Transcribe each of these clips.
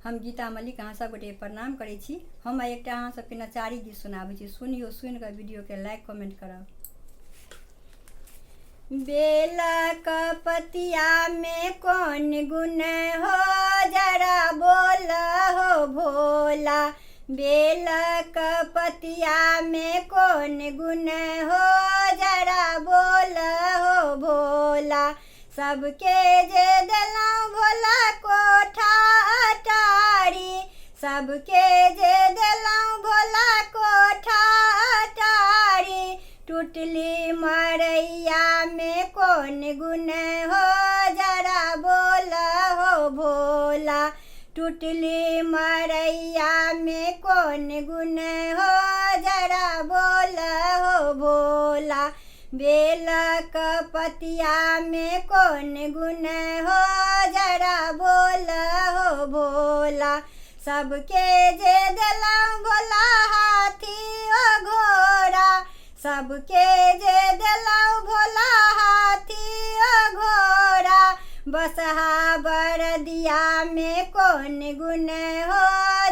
हम गीता मलिक अहाँ सब गोटे प्रणाम करै छी। हम एकटा अहाँ सबके नचारी गीत सुनाबै छी, सुनियो, सुनि कऽ वीडियो के लाइक कमेंट करब। बेलक पतिया में कौन गुण हो, जरा बोल हो भोला। बेलक पतिया में कौन गुण हो, जरा बोल हो भोला। सबके जे देलौं भोला कोठा अटारी, सबके जे देलौं भोला कोठा अटारी। टूटली मरैया में कौन गुण हो, जरा बोल हो भोला। टूटली मरैया में कौन गुण हो, जरा बोल हो भोला। बेलक पतिया में कौन गुण हो, जरा बोल हो भोला। सबके जे देलौं भोला हाथी ओ घोड़ा, सबके जे देलौं भोला हाथी ओ घोड़ा। बसहा बरदिया में कौन गुण हो,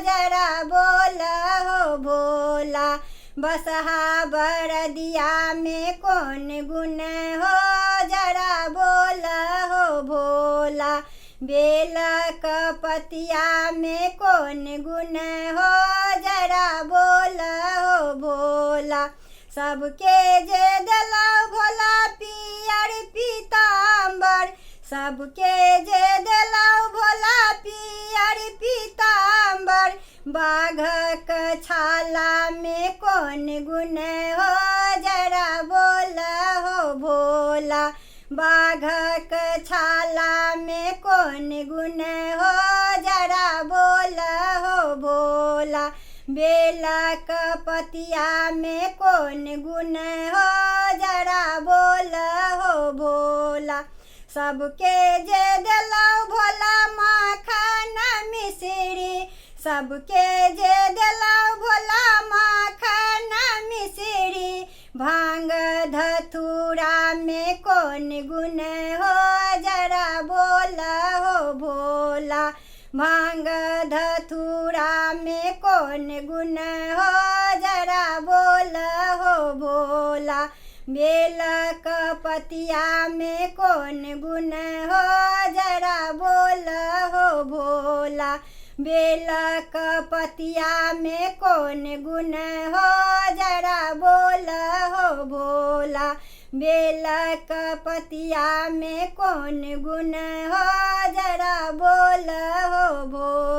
जरा बोल हो भोला। बसहा बरदिया में कौन गुण हो, जरा बोल हो भोला। बेलक पतिया में कौन गुण हो, जरा बोल हो भोला। सबके जे देलौं भोला पियर पीताम्बर, सबके जे देलौं भोला पियर पीताम्बर। बाघक छाला में कौन गुण हो, जरा बोल हो भोला। बाघक छाला में कौन गुण हो, जरा बोल हो भोला। बेलक पतिया में कौन गुण हो, जरा बोल हो भोला। सबके जे देलौं भोला माखन मिश्री, सबके जे देलौं भोला माखन मिश्री। भांग धतूरा में कौन गुण हो, जरा बोल हो भोला। भांग धतूरा में कौन गुण हो, जरा बोल हो भोला। बेलक पतिया में कौन गुण हो, जरा बोल हो भोला। बेलक पतिया में कौन गुण हो, जरा बोल हो भोला। बेलक पतिया में कौन गुण हो, जरा बोल हो भोला।